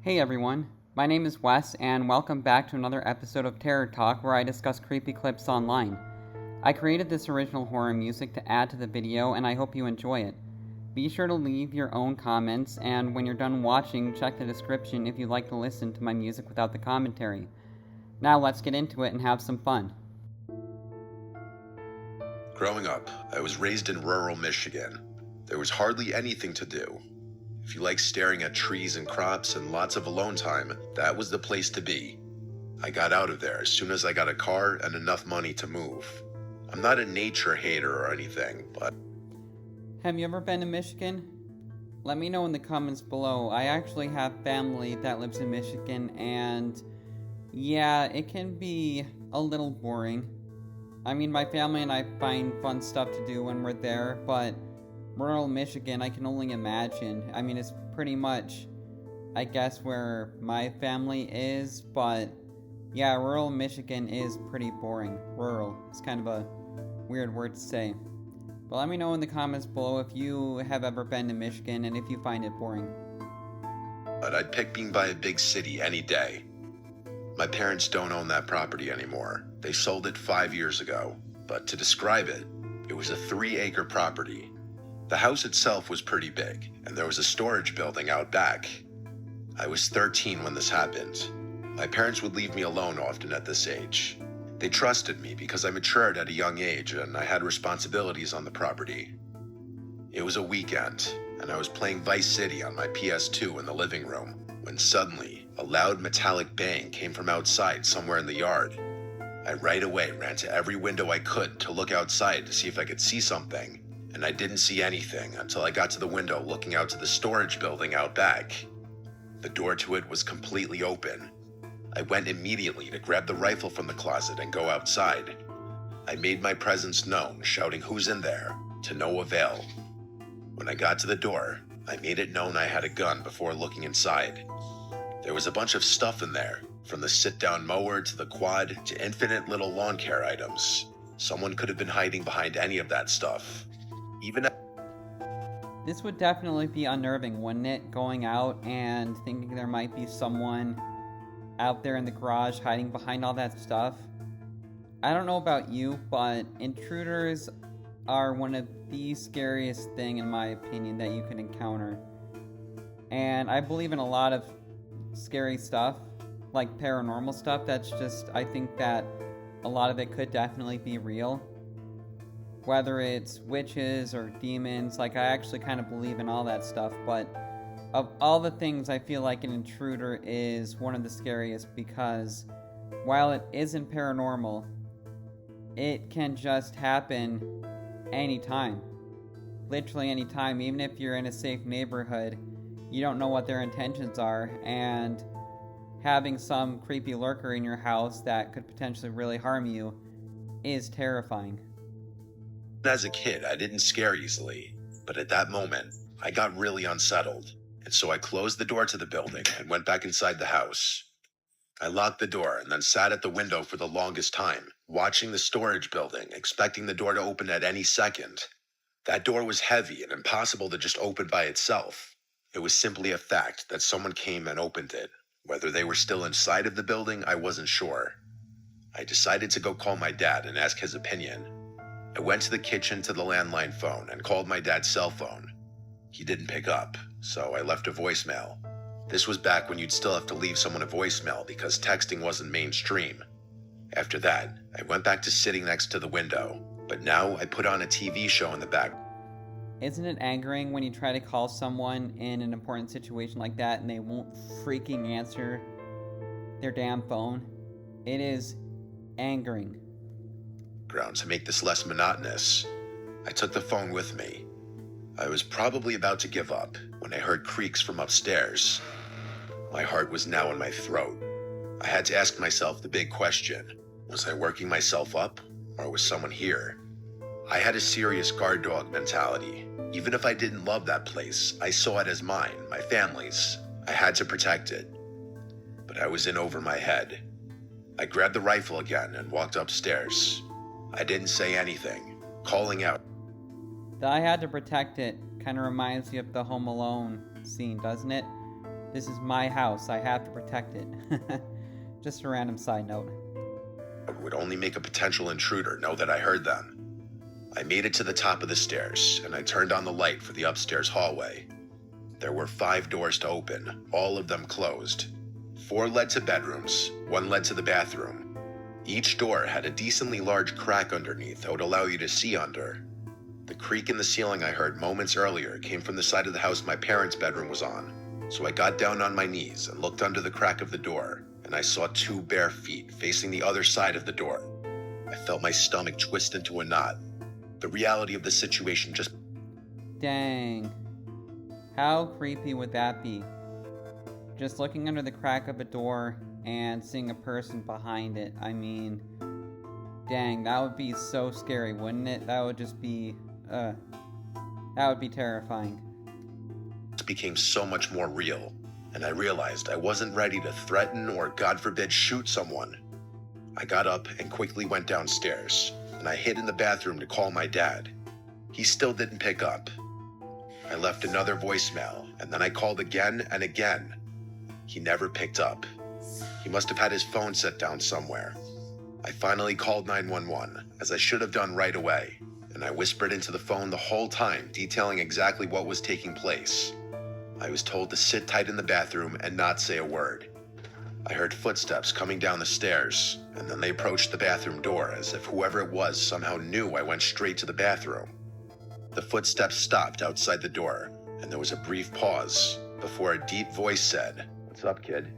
Hey everyone, my name is Wes, and welcome back to another episode of Terror Talk where I discuss creepy clips online. I created this original horror music to add to the video, and I hope you enjoy it. Be sure to leave your own comments, and when you're done watching, check the description if you'd like to listen to my music without the commentary. Now let's get into it and have some fun. Growing up, I was raised in rural Michigan. There was hardly anything to do. If you like staring at trees and crops and lots of alone time, that was the place to be. I got out of there as soon as I got a car and enough money to move. I'm not a nature hater or anything, but... Have you ever been to Michigan? Let me know in the comments below. I actually have family that lives in Michigan, and yeah, it can be a little boring. I mean, my family and I find fun stuff to do when we're there, but rural Michigan, I can only imagine. I mean, it's pretty much, I guess, where my family is, but yeah, rural Michigan is pretty boring. Rural. It's kind of a weird word to say. But let me know in the comments below if you have ever been to Michigan and if you find it boring. But I'd pick being by a big city any day. My parents don't own that property anymore. They sold it 5 years ago. But to describe it, it was a 3-acre property. The house itself was pretty big, and there was a storage building out back. I was 13 when this happened. My parents would leave me alone often at this age. They trusted me because I matured at a young age and I had responsibilities on the property. It was a weekend, and I was playing Vice City on my PS2 in the living room, when suddenly a loud metallic bang came from outside somewhere in the yard. I right away ran to every window I could to look outside to see if I could see something. And I didn't see anything until I got to the window looking out to the storage building out back. The door to it was completely open. I went immediately to grab the rifle from the closet and go outside. I made my presence known, shouting "Who's in there?" to no avail. When I got to the door, I made it known I had a gun before looking inside. There was a bunch of stuff in there, from the sit-down mower to the quad to infinite little lawn care items. Someone could have been hiding behind any of that stuff. This would definitely be unnerving, wouldn't it? Going out and thinking there might be someone out there in the garage hiding behind all that stuff. I don't know about you, but intruders are one of the scariest thing, in my opinion, that you can encounter. And I believe in a lot of scary stuff, like paranormal stuff. That's just, I think that a lot of it could definitely be real. Whether it's witches or demons, like I actually kind of believe in all that stuff, but of all the things, I feel like an intruder is one of the scariest because while it isn't paranormal, it can just happen anytime. Literally anytime, even if you're in a safe neighborhood, you don't know what their intentions are, and having some creepy lurker in your house that could potentially really harm you is terrifying. As a kid, I didn't scare easily, but at that moment, I got really unsettled, and so I closed the door to the building and went back inside the house. I locked the door and then sat at the window for the longest time, watching the storage building, expecting the door to open at any second. That door was heavy and impossible to just open by itself. It was simply a fact that someone came and opened it. Whether they were still inside of the building, I wasn't sure. I decided to go call my dad and ask his opinion. I went to the kitchen to the landline phone and called my dad's cell phone. He didn't pick up, so I left a voicemail. This was back when you'd still have to leave someone a voicemail because texting wasn't mainstream. After that, I went back to sitting next to the window, but now I put on a TV show in the back. Isn't it angering when you try to call someone in an important situation like that and they won't freaking answer their damn phone? It is angering. To make this less monotonous, I took the phone with me. I was probably about to give up when I heard creaks from upstairs. My heart was now in my throat. I had to ask myself the big question: was I working myself up, or was someone here? I had a serious guard dog mentality. Even if I didn't love that place, I saw it as mine, my family's. I had to protect it. But I was in over my head. I grabbed the rifle again and walked upstairs. I didn't say anything, calling out. The I had to protect it kind of reminds you of the Home Alone scene, doesn't it? This is my house. I have to protect it. Just a random side note. It would only make a potential intruder know that I heard them. I made it to the top of the stairs, and I turned on the light for the upstairs hallway. There were 5 doors to open, all of them closed. 4 led to bedrooms, 1 led to the bathroom. Each door had a decently large crack underneath that would allow you to see under. The creak in the ceiling I heard moments earlier came from the side of the house my parents' bedroom was on, so I got down on my knees and looked under the crack of the door, and I saw 2 bare feet facing the other side of the door. I felt my stomach twist into a knot. The reality of the situation just... Dang. How creepy would that be? Just looking under the crack of a door and seeing a person behind it. I mean, dang, that would be so scary, wouldn't it? That would just be, that would be terrifying. It became so much more real, and I realized I wasn't ready to threaten or, God forbid, shoot someone. I got up and quickly went downstairs, and I hid in the bathroom to call my dad. He still didn't pick up. I left another voicemail, and then I called again and again. He never picked up. He must have had his phone set down somewhere. I finally called 911, as I should have done right away, and I whispered into the phone the whole time, detailing exactly what was taking place. I was told to sit tight in the bathroom and not say a word. I heard footsteps coming down the stairs, and then they approached the bathroom door as if whoever it was somehow knew I went straight to the bathroom. The footsteps stopped outside the door, and there was a brief pause before a deep voice said, "What's up, kid?"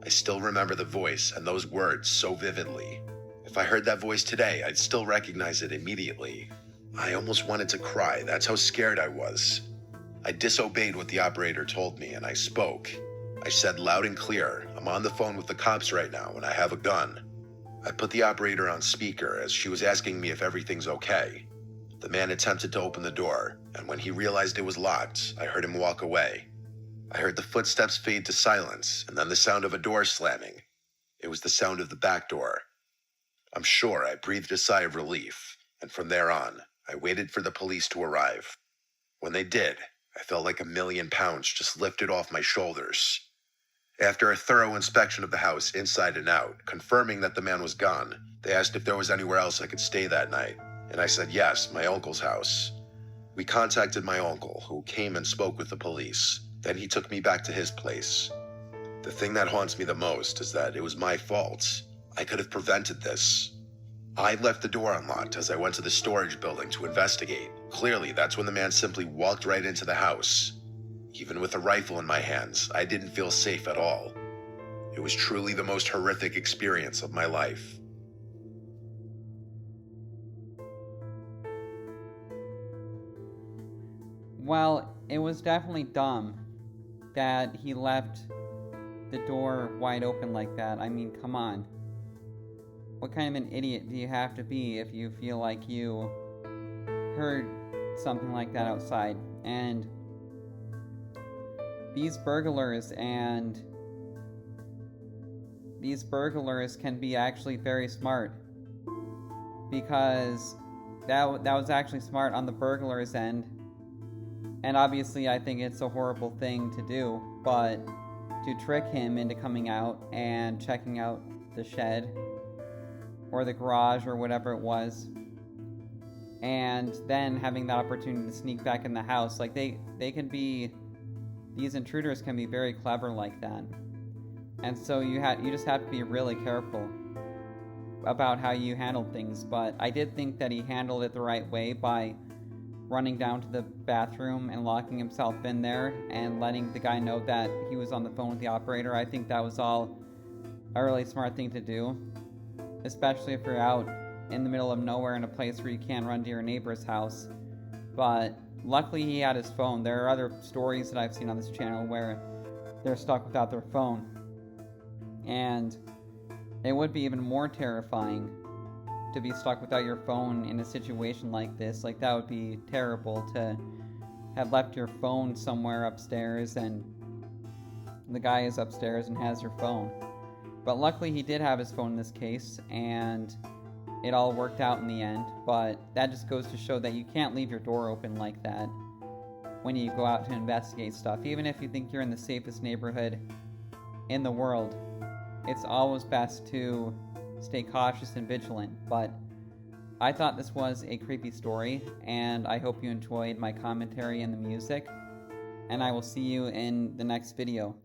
I still remember the voice and those words so vividly. If I heard that voice today, I'd still recognize it immediately. I almost wanted to cry. That's how scared I was. I disobeyed what the operator told me, and I spoke. I said loud and clear, "I'm on the phone with the cops right now, and I have a gun." I put the operator on speaker as she was asking me if everything's okay. The man attempted to open the door, and when he realized it was locked, I heard him walk away. I heard the footsteps fade to silence, and then the sound of a door slamming. It was the sound of the back door. I'm sure I breathed a sigh of relief, and from there on, I waited for the police to arrive. When they did, I felt like 1,000,000 pounds just lifted off my shoulders. After a thorough inspection of the house inside and out, confirming that the man was gone, they asked if there was anywhere else I could stay that night, and I said yes, my uncle's house. We contacted my uncle, who came and spoke with the police. Then he took me back to his place. The thing that haunts me the most is that it was my fault. I could have prevented this. I left the door unlocked as I went to the storage building to investigate. Clearly, that's when the man simply walked right into the house. Even with a rifle in my hands, I didn't feel safe at all. It was truly the most horrific experience of my life. Well, it was definitely dumb that he left the door wide open like that. I mean, come on. What kind of an idiot do you have to be if you feel like you heard something like that outside? And these burglars can be actually very smart, because that was actually smart on the burglar's end. And obviously I think it's a horrible thing to do, but to trick him into coming out and checking out the shed or the garage or whatever it was, and then having that opportunity to sneak back in the house, like these intruders can be very clever like that. And so you just have to be really careful about how you handled things. But I did think that he handled it the right way by running down to the bathroom and locking himself in there and letting the guy know that he was on the phone with the operator. I think that was all a really smart thing to do, especially if you're out in the middle of nowhere in a place where you can't run to your neighbor's house. But luckily he had his phone. There are other stories that I've seen on this channel where they're stuck without their phone, and it would be even more terrifying to be stuck without your phone in a situation like this. Like, that would be terrible, to have left your phone somewhere upstairs and the guy is upstairs and has your phone. But luckily he did have his phone in this case, and it all worked out in the end. But that just goes to show that you can't leave your door open like that. when you go out to investigate stuff. Even if you think you're in the safest neighborhood in the world, it's always best to stay cautious and vigilant. But I thought this was a creepy story, and I hope you enjoyed my commentary and the music, and I will see you in the next video.